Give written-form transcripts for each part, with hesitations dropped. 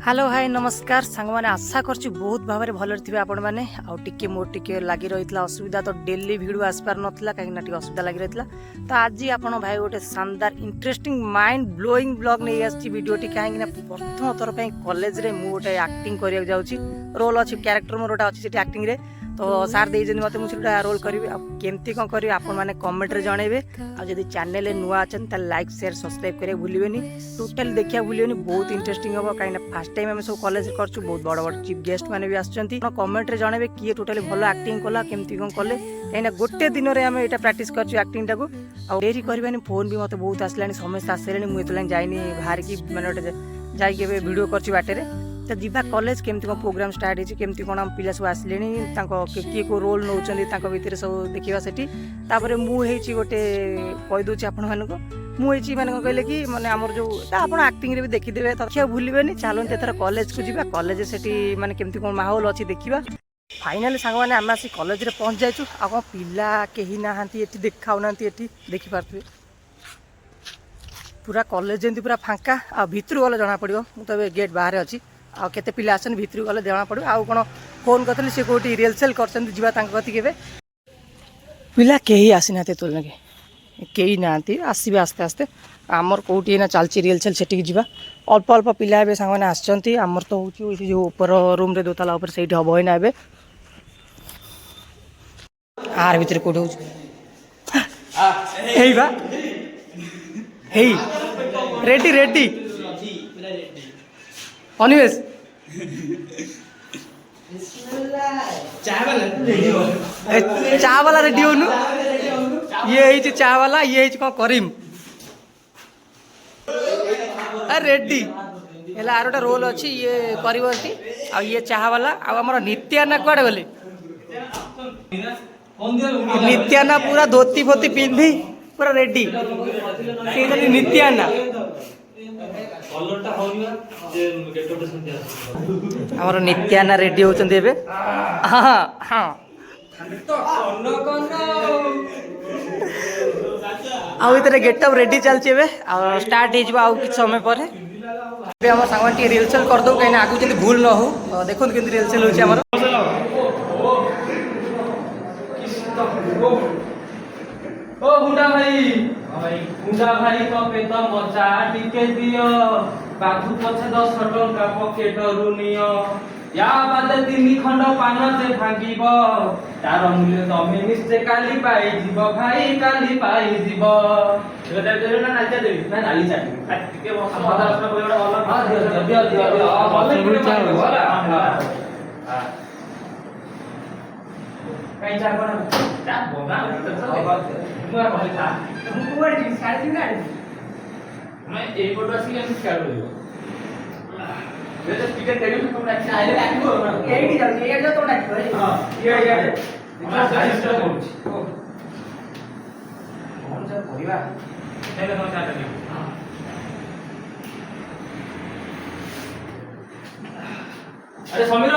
Hello hi नमस्कार सांग मैंने आशा करछि बहुत भाव में भल थे आपण मैंने आगे मोर टे लगी रही असुविधा तो डेली भिडियो आसपार नाला कहीं असुविधा लगी रही तो आज आप भाई गोटे शानदार इंटरेस्टिंग माइंड ब्लोइंग ब्लॉग नहीं आसी भिडियोटी कहीं प्रथम थर पर कॉलेज रे मु गोटे एक्टिंग करिया जाउछि रोल अच्छी क्यारेक्टर मोर गोटे अच्छी से एक्टिंग रे तो सार दे मत मुझे रोल करी केमती कौन करी आप मैंने कमेंट रे जनइबे आदि चैनल नुआ अच्छा लाइक शेयर सब्सक्राइब करें भूलें टोटाल देखा भूलें बहुत इंटरेस्टिंग हम कहीं फास्ट टाइम आम सब कॉलेज कर बहुत बड़ बड़ चीफ गेस्ट मैंने भी आसुँच कमेंट रे जनइबे किए टोटाली भल एक्टिंग कला केमती कौन कले कहीं गोटे दिन में आम यहाँ प्राक्ट करटिंग टाक डेरी करवानी फोन भी मत बहुत आसला समस्त आसले मुझे जाइनी बाहर की मैंने जाइए भिडियो कर बाटे तो जीवा कॉलेज केमती कौन प्रोग्राम स्टार्ट होती केमती कौन आम पिला सब आसले किए को रोल नौ भितर सब देखा सेठी तापर मुझे गोटे कहीदे आपण मानक मुझे मैंने कौन कहले कि मैंने आमर जो आप एक्टिंग रे भी देखीदे तो देखा भूलें चलते एथर कॉलेज को जीवा कॉलेज से माने केमती कौन माहौल अच्छी देखा फाइनाली सांग मैंने आम आसी कॉलेज रे पहुँच जाइछु आ कौन पिला कहीं ना देखा देखिपे पूरा कॉलेज जमी पूरा फांका आ भितर गले जना पड़ो मुझे गेट बाहर अच्छी आउ केते पिला आसन भितर गले जना पड़ो आउ कौन फोन करते सी कौटी रिहर्सल कर पिला कहीं आसी ना तुलना के कई ना आसवे आस्ते आस्ते आमर कौटी ना चलती रिहर्सल से जा अल्प अल्प पिला ए सांग मैंने आमर तो हूँ जो ऊपर रूम रे दोताला ऊपर से हम ही ना ए आर भितर कौट हो रेडी रेडी अनिवेश चा वाला रेडी हो ये चा वाला ये कौन करीम रेडी है आर गोटे रोल अच्छी ये कर ये चाह वाला आमर नित्याना कुआड़े गले नित्याना पूरा धोती फोती पिंधि पूरा रेडी नित्याना आमर नित्याना रेडी होती हाँ हाँ आउ गेटअप रेडी चलती स्टार्ट हो कि समय पर आम सांग रिहर्सल करदे कहीं आगू जब भूल न हो देखो कि रिहर्सल हो गुंडा भाई तो पेट मचा टिके दियो बाथू पछे 10 टंका पकेट रु नियो या बादे 3 खंड पान जे भांगीब तार मूल्य तमे निश्चय काली पाई जीव भाई काली पाई जीव एटा देले ना नाचा देबी ना नाली चाटी टिके मजा असना कोइ एटा वाला दियो हां कहीं जा बना जा बोना मुआ भले था मुआ जी सारे दिन गाड़ी मैं एक फोटो से हम क्या बोलियो ये तो टिकट देबी तो तुम अच्छा आले आइबो एडी जाऊ ये जो तो नाखो हां ये हमरा साइज तो बोलछि कौन जा परिवार चले तो चाटा नहीं हां अरे समीर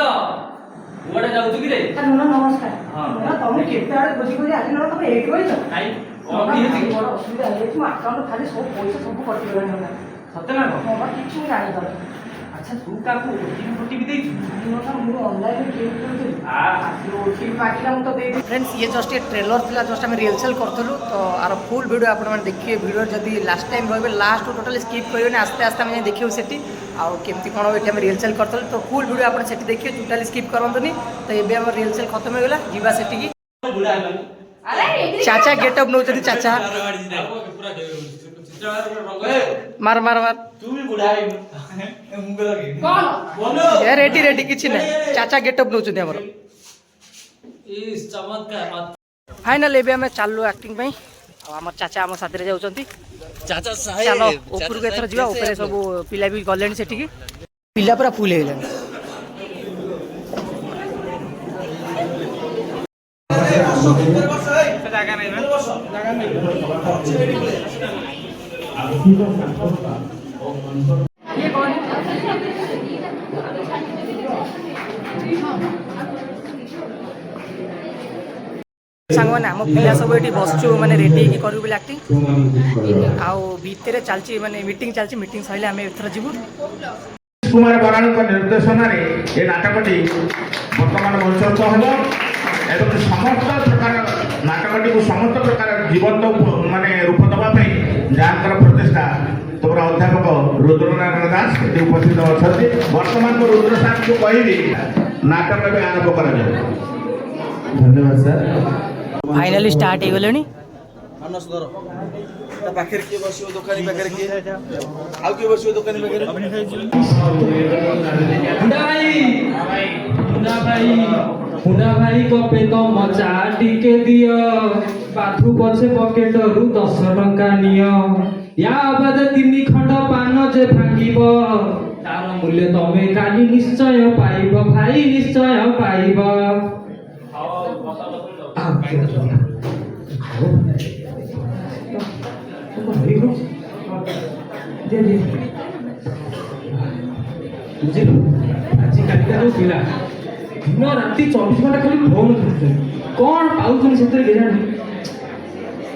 गुआडे जाऊ कि रे नुना नमस्कार हां नुना तुम केते आड़े खोजी खोजी आज नुना तुम एट होइछ काई कोन की बड़ असुविधा है तुम अकाउंट खाली सब पैसा सब कटि गला नुना सत्य ना हम किछु जानि दर अच्छा तू का को ओटीपी दे नुना मु ऑनलाइन गेम करते ओटीपी पाटिला हम तो दे फ्रेंड्स ये जस्ट एक ट्रेलर थिला जस्ट हम रिहर्सल करथलु तो आर फुल वीडियो आपण माने देखिए वीडियो जदी लास्ट टाइम रहबे लास्ट टू टोटली स्किप करियो ने आस्ते आस्ते हम देखियो सेठी आउ केमती कौन ये हम रिहर्सल करते तो फुल वीडियो आप देखिए टोटाली स्किप करनी तो ये आम रिहर्सल खत्म हो गला जीवा सेठी चाचा गेटअप नौ चाचा मार मार मार रेडी रेडी किसी ना चाचा गेटअप नौ फाइनल ए आम चलू एक्टिंग आम चाचा आम साथी जाऊँगी चाचा चलो ऊपर को एथर जीवा ऊपर सब पिला भी गले से पिला पूरा फुल हो सांग मैंने आम पिला सब ये बसचु मैंने रेडी करूँ बोले एक्टिंग आउ भितर चलती माने मीटिंग चलती मीटिंग सैले आम एथर जीवु कुमार बराड़ निर्देशन ये नाटकटी बर्तमान मंचस्थ हम एवं समस्त प्रकार नाटकटी को समस्त प्रकार जीवंत माने रूप देवाई जहाँ प्रचेषा तुम अध्यापक रुद्रनारायण दास ये उपस्थित अच्छा बर्तमान को रुद्र सार को कहि नाटक भी आरंभ कर धन्यवाद सर फाइनली स्टार्ट हो गले मानस धर ता पाखे किए बसियो दुकानी पाखे किए आउ किए बसियो दुकानी पाखे हुंडा भाई कपे तो मचा टिके दियो बाथरू पछे पकेट रु 10 टंका नियो या बाद 3 खंड पान जे भांगिबो तार मूल्य तमे काली निश्चय पाइबो भाई निश्चय पाइबो बुझिलु आजिकाली का जो पिला दिन राति 24 घंटा खाली फोन धरुछन कौन पाउछन सेतरे केजानी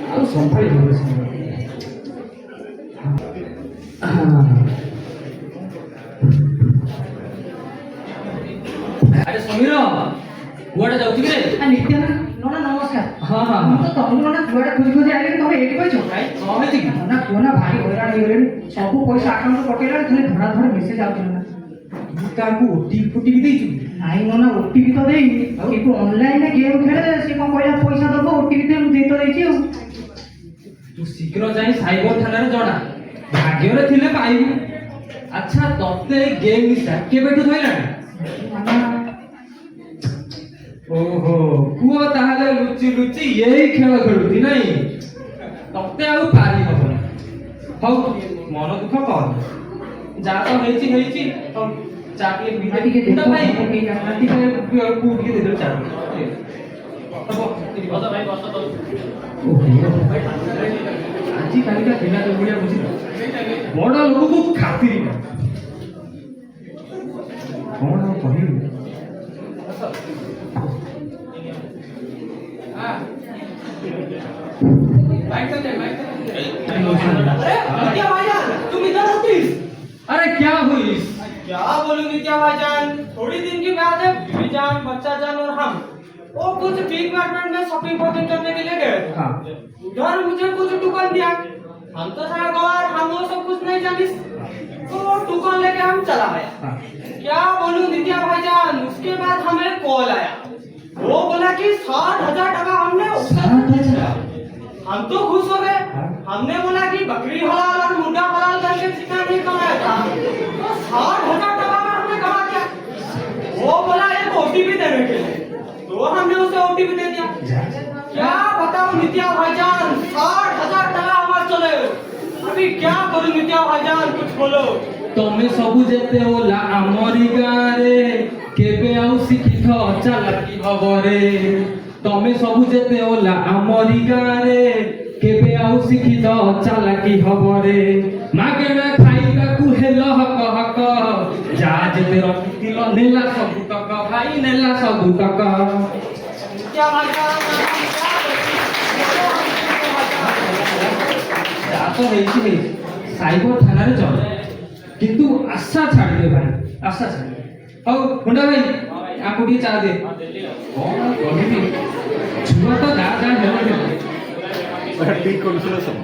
आ संभाଳି होबे अरे समीर कुआडे जाउछि रे आ नित्य नोना नमस्कार हां हां हम तो तमु नोना कुआडे खुजी खुजी आइले तमे एठी पइछो भाई कमे छी नोना कोना भारी हैरान हो गेले सब पैसा अकाउंट में पकेला खाली धड़ा धड़ मेसेज आउछ ना काकू ओटीपी देइछु नाइ नोना ओटीपी तो देई किंतु ऑनलाइन में गेम खेले से कोन कहला पैसा दबो ओटीपी ते दे तो देइछि तू शीघ्र जाई साइबर थाना रे जणा भाग्य रे थिले पाइबू अच्छा तते गेम निशा केबेठु धइला ओहो पुओ ताहले लुचि लुचि यही खेल खेलुती नहीं तते आउ पारी हबो हौ मन दुख कर जा तो हेची तो चाकले बिना के देखो भाई के नाटी के कूट के दे दो चार तबो तेरी बता भाई बता तो आजी काली का बिना तो बुढ़िया बुझी बड़ा लोग को खातिर ना कौन हो कहि नित्या भाईजान तुम इधर होतीस अरे क्या हुई क्या बोलूं नित्या भाईजान थोड़ी दिन की बात है बीवी जान बच्चा जान और हम वो कुछ बिग मार्केट में शॉपिंग करने के लिए गए हाँ उधर मुझे कुछ टुकन दिया हम तो सारा गवार हम वो सब कुछ नहीं जानिस तो टुकन लेके हम चला गया हाँ क्या बोलूं नित्या भाईजान उसके बाद हमें कॉल आया वो बोला कि 60,000 टका हमने हम तो खुश हो गए हमने बोला कि बकरी हलाल और मुर्गा हलाल करके जितना नहीं कमाया था तो 60,000 टका में हमने कमा दिया वो बोला एक ओटीपी देने के लिए तो हमने उसे ओटीपी दे दिया क्या बताऊं नित्या भाईजान 60,000 टका हमारे चले अभी क्या करूं नित्या भाईजान कुछ बोलो तमे सबु जेते होला आमरी गारे केबे आउ शिखित चालाकी हबरे तमे सबु जेते होला आमरी गारे केबे आउ शिखित चालाकी हबरे मागेना खाइबा कु हेल हक हक जा जेते रखितिल नेला सबु तक भाई नेला सबु तक नित्या भाईजान जा तो हेछि साइबर थाना रे चल किंतु आशा छाड़ दे भाई आशा छाड़ दे हौ हुंडा भाई आको टी चा दे कौन कहबी छुआ तो जा हेलो ठीक कर सब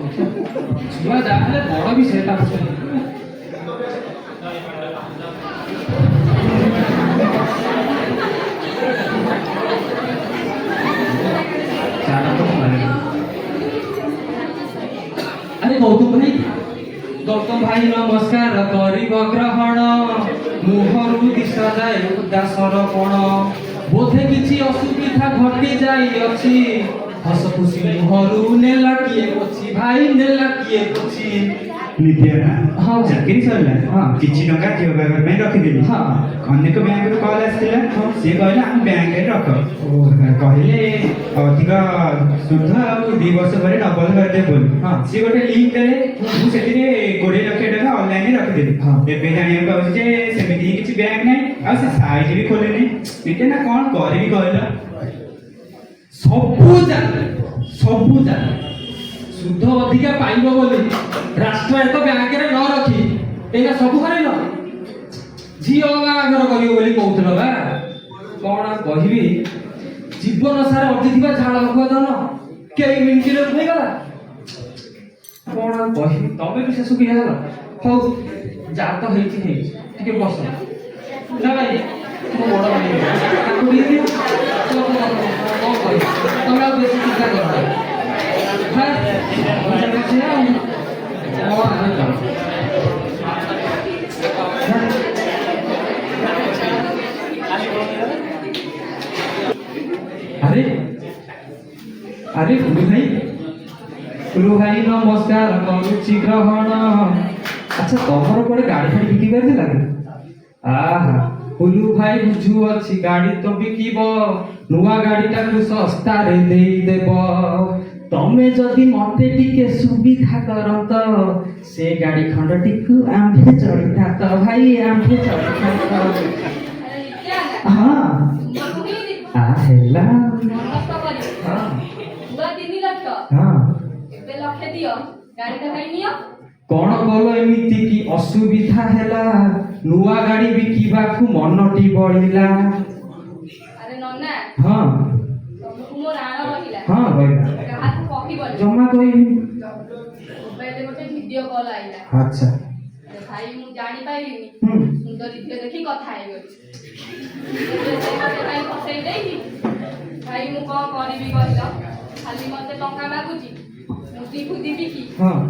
छुआ जाले बड़ भी सेटा अरे गौतम भाई नमस्कार करिब ग्रहण मुहरु दिशा जाए उदासर कोण बोधे किछि असुविधा घटी जाई अछि हस खुशी मुहरु नेला किए अछि भाई नेला किए अछि नित्या हाँ चाकरी सरला हाँ किछि टंका थियो बाबा में रखि देली हाँ अनेक बैंक रो कॉल आस्तिला से कहला हम बैंक रे रख कहले अधिक सुध आ 2 वर्ष भरे डबल कर दे बोल हाँ से गोटे लिंक करे मु सेतिरे 20 लाख टका ऑनलाइन रखि देली हाँ एबे जानिया कहू जे सेमिति किछि बैंक नै आ से साइट भी खोले नै नित्या ना कोन करबी कहला सबु जान शुद्ध अधिका पाइब बोली राष्ट्र एक बैंक रे न रखी एना सब हरैल ଝିଅ ବାହାଘର କରିବ ବୋଲି କହୁଥିଲ ବା କଣ ଆଉ କହିବି ଜୀବନ ସାରା ଅଟିଥିବା ଝାଳ ଧନ କେଇ ମିନିଟରେ ହେଇଗଲା କଣ ଆଉ କହିବି ତମେ ବି ଶେଷକୁ ଇଏ ହେଲ ହଉ ଯାହା ତ ହେଇଛି ଟିକେ ବସ ନା ଭାଇ ମୋ ବଡ଼ ଭାଇ ତାକୁ ଟିକେ ଦିଅ କଣ କହିବି ତମେ ଆଉ ବେଶୀ ଚିନ୍ତା କର अरे अरे गुरु भाई नमस्कार करुची ग्रहण अच्छा तमर कोड़े गाड़ी फाड़ी बिकी कर लगे आहा हुलू भाई बुझु अच्छी गाड़ी तो बिकिब नुआ गाड़ीटा को सस्ता रे देई देब तमे जदि मते टिके सुविधा करत से गाड़ी खंडटी को आंभे चढ़िता तो भाई आंभे चढ़िता हाँ आ हेला हाँ हाँ कौन कल एमिति की असुविधा हेला नुआ गाड़ी बिकिबा को मनटी बढ़िला हाँ हाँ जमा कोई अच्छा भाई मु जानी पाइलिनी सुंदर वीडियो देखि कथा हे गई भाई फसै देई भाई मु कोन करबी कहलो खाली मते टंका मागुची मुदी खुदी बिकी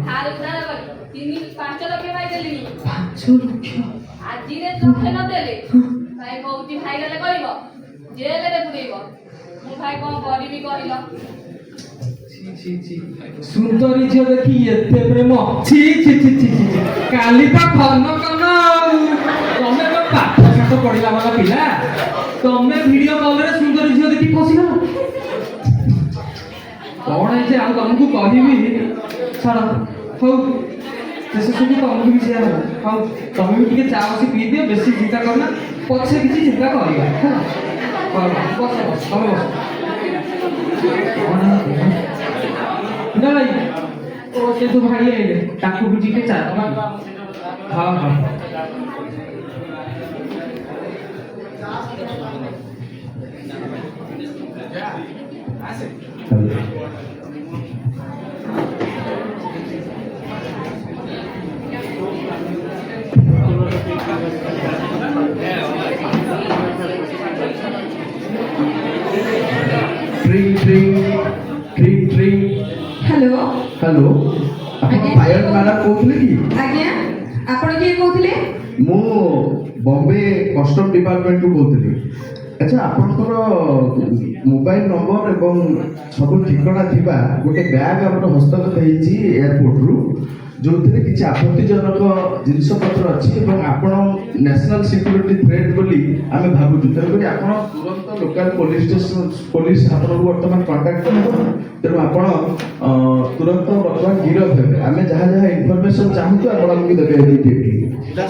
हार उधार करी 3-5 लाख पाई देलिनी 5 लाख आजी रे लक्ष न देले भाई कहउती भाई गले करबो जेल रे पुरेबो मु भाई कोन करबी कहलो सुंदरी झियो देखी एते प्रेम छी छी छी छी छी काली तो खन कन तमे तो पाठ साठ पढ़िला वाला पिला तमे वीडियो कॉल रे सुंदरी झियो देखी फसी गलो कौन है जे आ तुमको कहबी छाड़ हो जैसे सुनी तुमको भी शेयर हो तुम भी टिके चाह से पी दियो बेसी चिंता करना पछे किछि चिंता करिया बस बस तुम बस ना भाई ओ से तो भाई आइले ताकू बुझी के चाह हां हां ट्रिंग ट्रिंग ट्रिंग ट्रिंग हेलो हेलो आपण पायलट मैडम कहउथले की आज्ञा आपण के कहउथले मु बॉम्बे कस्टम डिपार्टमेंट को कहउथले अच्छा आपनकर मोबाइल नंबर एवं सब ठिकाना थिबा गोटे बैग हमर हस्तगत हेछि एयरपोर्ट रु जोथिरे किछि आपत्तिजनक जिनिस पत्र अछि एवं आपण नेशनल सिक्युरिटी थ्रेट बोली आमे भाबुछु तेणुकरी आपण तुरंत लोकल पुलिस स्टेशन पुलिस आपण वर्तमान कांटेक्ट करबो तेणु आपण तुरंत वर्तमान गिरफ हेबे आमे जहाँ जहाँ इनफॉरमेशन चाहूछु आपण हमके देबे इमीडिएटली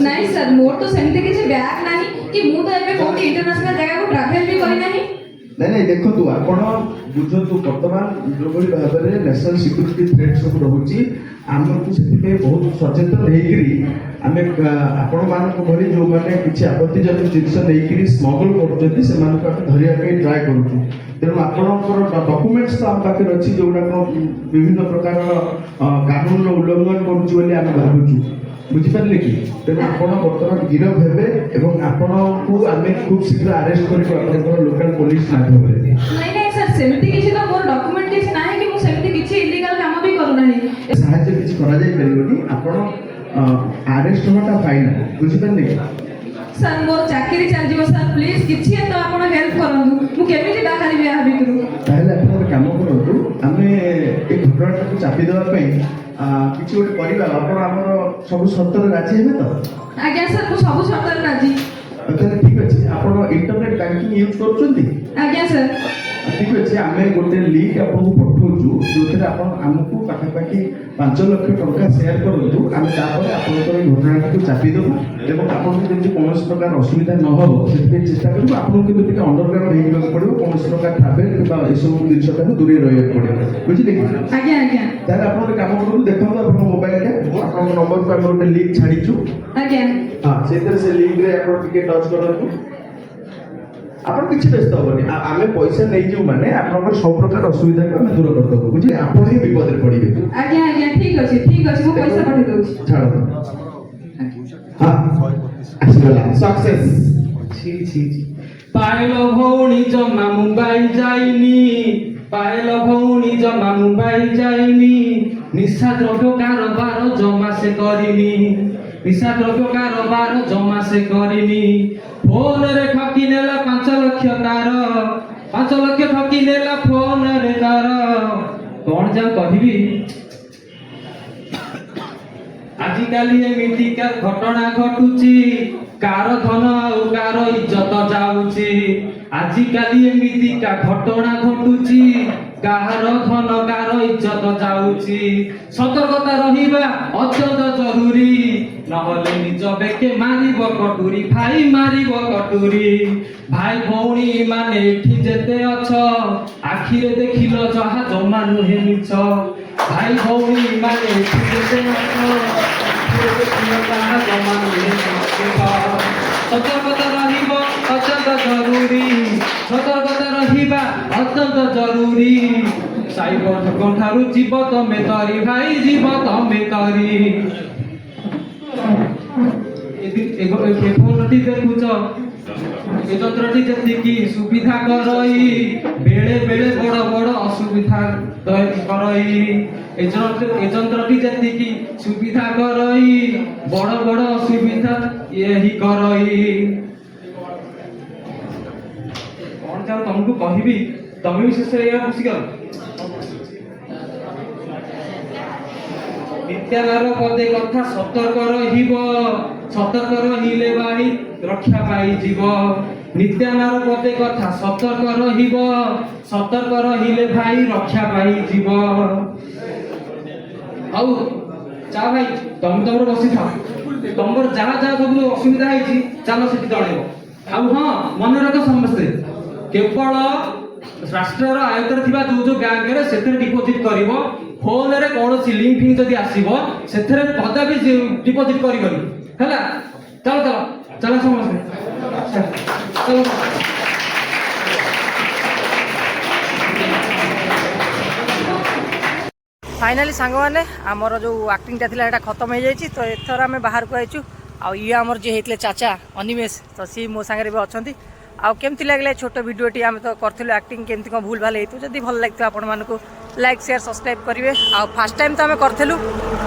नहीं सर मोर तो सेमते किछि बैग नाही कि मु तो एबे कोठी इंटरनेशनल जगह को ट्रैवल भी करि नाही नहीं देखु आपण बुझतु वर्तमान जो भली भाबरे नेशनल सिक्युरिटी थ्रेट सब रहउची आमको से बहुत सचेतन हेकरी आमे आपण मानक भली जो माने किछि आपत्तिजनक जिनिस नेकरी स्मगल करते से मानक धरिया पे ट्राई करूछु तेणु आपणकर डॉक्यूमेंट्स तो आम पाखे अच्छी जोड़ा विभिन्न प्रकार कानून उल्लंघन करुछु बोली आमे भाबुछु बुझिपारे कि तेणु आपण वर्तमान गिरफ हेबे एवं आपण को आमे खूब शीघ्र अरेस्ट करिको आपणकर लोकल पुलिस माध्यम रे नहीं सर सेमती किछि तो मोर डॉक्यूमेंट किछि नाही कि मु सेमती किछि इलीगल काम भी करू नाही साहाय्य किछि करा जाय परिबनी आपण अरेस्ट होटा फाइनल बुझिपारे कि सर मोर चाकरी चल जीवो सर प्लीज किछि तो आपण हेल्प करंतु मु केमिति बाहरी बिया भितरु ताहले आपण काम करंतु आमे ए घटनाटा को चापी देबा पई किछि गोटे परिबा आपण हमर सब शर्त रे राजी हेबे तो आज्ञा सर मु सब शर्त रे राजी ताहले ठीक अछि आपण इंटरनेट बैंकिंग यूज करछंती आज्ञा सर ঠিক ଅଛି ଆମେ ଗୋଟେ ଲିଙ୍କ୍ ଆପଣଙ୍କୁ ପଠାଉଛୁ ଯେଉଁଥିରେ ଆପଣ ଆମକୁ ପାଖାପାଖି 5 ଲକ୍ଷ ଟଙ୍କା ସେୟାର କରନ୍ତୁ ଆମେ ତାପରେ ଆପଣଙ୍କର এই ଘଟଣାଟିକୁ ଚାପିଦେବୁ ଏବଂ ଆପଣଙ୍କୁ ଯେମିତି କୌଣସି ପ୍ରକାର ଅସୁବିଧା ନ ହେବ ସେଥିପାଇଁ ଚେଷ୍ଟା କରିବୁ ଆପଣଙ୍କୁ କିନ୍ତୁ ଟିକେ ଅଣ୍ଡରଗ୍ରାଉଣ୍ଡ ହେଇଯିବାକୁ ପଡ଼ିବ କୌଣସି ପ୍ରକାର ଟ୍ରାଭେଲ କିମ୍ବା ଏସବୁ ଜିନିଷଟାକୁ ଦୂରେଇ ରହିବାକୁ ପଡ଼ିବ ବୁଝିଲେ କି ଆଜ୍ଞା ଆଜ୍ଞା ତାହେଲେ ଆପଣ ଗୋଟେ କାମ କରନ୍ତୁ ଦେଖନ୍ତୁ ଆପଣଙ୍କ ମୋବାଇଲରେ ଆପଣଙ୍କ ନମ୍ବରକୁ ଆମେ ଗୋଟେ ଲିଙ୍କ୍ ଛାଡ଼ିଛୁ ଆଜ୍ଞା ହଁ ସେଇଥିରେ ସେ ଲିଙ୍କରେ ଆପଣ ଟିକେ ଟଚ୍ କରନ୍ତୁ ଆପଣ କିଛି ବ୍ୟସ୍ତ ହେବନି ଆମେ ପଇସା ନେଇଯିବୁ ମାନେ ଆପଣଙ୍କର ସବୁ ପ୍ରକାର ଅସୁବିଧାକୁ ଆମେ ଦୂର କରିଦେବୁ ବୁଝିଲେ ଆପଣ ହିଁ ବିପଦରେ ପଡ଼ିବେ ଆଜ୍ଞା ଆଜ୍ଞା ଠିକ ଅଛି ମୁଁ ପଇସା ପଠେଇ ଦଉଛି ଛାଡ଼ନ୍ତୁ ହଁ ଆସିଗଲା ସକ୍ସେସ୍ ପାଏଲ ଭଉଣୀ ଜମା ମୁମ୍ବାଇ ଯାଇନି ପାଏଲ ଭଉଣୀ ଜମା ମୁମ୍ବାଇ ଯାଇନି ନିଶା ଦ୍ରବ୍ୟ କାରବାର ଜମା ସେ କରିନି ନିଶା ଦ୍ରବ୍ୟ କାରବାର ଜମା ସେ କରିନି ଫୋନରେ ଠକି ନେଲା 5 ଲକ୍ଷ ତାର 5 ଲକ୍ଷ ଠକି ନେଲା ଫୋନରେ ତାର କଣ ଯା କହିବି ଆଜିକାଲି ଏମିତିକା ଘଟଣା ଘଟୁଛି କାର ଧନ ଆଉ କାର ଇଜ୍ଜତ ଯାଉଛି ଆଜିକାଲି ଏମିତିକା ଘଟଣା ଘଟୁଛି କାହାର ଧନ କାର ଇଜ୍ଜତ ଯାଉଛି ସତର୍କତା ରହିବା ଅତ୍ୟନ୍ତ ଜରୁରୀ ନହେଲେ ନିଜ ବେକେ ମାରିବ କଟୁରୀ ଭାଇ ମାରିବ କଟୁରୀ ଭାଇ ଭଉଣୀ ମାନେ ଏଠି ଯେତେ ଅଛ ଆଖିରେ ଦେଖିଲ ଯାହା ଜମା ନୁହେଁ ମିଛ ଭାଇ ଭଉଣୀ ମାନେ ଏଠି ଯେତେ ଅଛ ଆଖିରେ ଦେଖିଲ ଯାହା ଜମା ନୁହେଁ ମିଛ ସତର୍କତା ରହିବ ଅତ୍ୟନ୍ତ ଜରୁରୀ ସତର୍କତା ରହିବା ଅତ୍ୟନ୍ତ ଜରୁରୀ ସାଇବର ଠକଙ୍କ ଠାରୁ ଯିବ ତମେ ତରି ଭାଇ ଯିବ ତମେ ତରି ଫୋନଟି ଦେଖୁଛ ଏ ଯନ୍ତ୍ରଟି ଯେତିକି ସୁବିଧା କରଇ ବେଳେ ବେଳେ ବଡ଼ ବଡ଼ ଅସୁବିଧା କରଇ ଏ ଯନ୍ତ୍ରଟି ଯେତିକି ସୁବିଧା କରଇ ବଡ଼ ବଡ଼ ଅସୁବିଧା ଏହି କରଇ କଣ ଯାଉ ତମକୁ କହିବି ତମେ ବି ଶେଷରେ ଏଇଆ ବୁଝିଗଲ ନିତ୍ୟାନାର ପଦେ କଥା ସତର୍କ ରହିଲେ ଭାଇ ରକ୍ଷା ପାଇଯିବ ନିତ୍ୟାନାର ପଦେ କଥା ସତର୍କ ରହିଲେ ଭାଇ ରକ୍ଷା ପାଇଯିବ ଆଉ ଚା ଭାଇ ତମେ ତମର ବସିଥାଅ ତମର ଯାହା ଯାହା ସବୁ ଅସୁବିଧା ହେଇଛି ଚାଲ ସେଠି ଜଣେଇବ ଆଉ ହଁ ମନେ ରଖ ସମସ୍ତେ କେବଳ ରାଷ୍ଟ୍ରର ଆୟତରେ ଥିବା ଯୋଉ ବ୍ୟାଙ୍କରେ ସେଥିରେ ଡିପୋଜିଟ୍ କରିବ ଫୋନରେ କୌଣସି ଲିଙ୍କ ଫିଙ୍କ ଯଦି ଆସିବ ସେଥିରେ କଦାପି ଡିପୋଜିଟ୍ କରିବନି ହେଲା ଚାଲ ସମସ୍ତେ ଚାଲ फाइनाली सांग मैंने आमर जो आक्टिंगटा था यहाँ खत्म हो जाए तो एथर आम बाहर को आईचु आए आमर जी होते चाचा अनिमेष तो सी मो सागर भी अच्छा आउ केमती लगे छोट भिडटी आम तो करूँ आक्टिंग केमती कौन भूल भाल होती जब भल लगे आपण मानक लाइक शेयर सब्सक्राइब करेंगे आउ फास्ट टाइम तो आम करूँ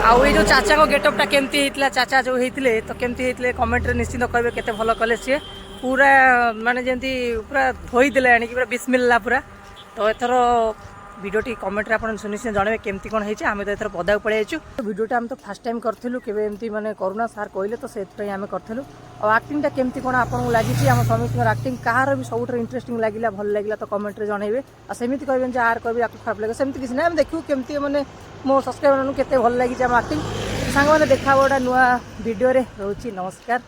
आउ ये जो चाचा को गेटअपटा केमती होता चाचा जो होते तो केमती होते कमेंट निश्चित कहे केते भल कले सी पूरा माने जमी पूरा थोईदे आनिक पूरा बिस्मिल्ला पूरा तो एथर भिडियोटी कमेंट रे आपन सुनिश्चित जानवे केमती कोन हेछि आमे तो एथर पदाक पड़े आइछु भिडियोटा हम तो फर्स्ट टाइम करथिलु केबे एमती माने करुणा सार कहले तो सेत पई आमे करथिलु और एक्टिंगटा केमती कोन आपन लागिछि हम समित एक्टिंग कहार भी सबुठ इंटरेस्टिंग लागिला भल लागिला तो कमेंट रे जणाइबे आ सेमिति कहबेन जे आर कहबे आपको खराब लागे सेमिति किछ ना हम देखिउ केमती माने मो सब्सक्राइबर नु केते भल लागिछि हम एक्टिंग संग माने देखा गोडा नुवा वीडियो रे रहउछि नमस्कार।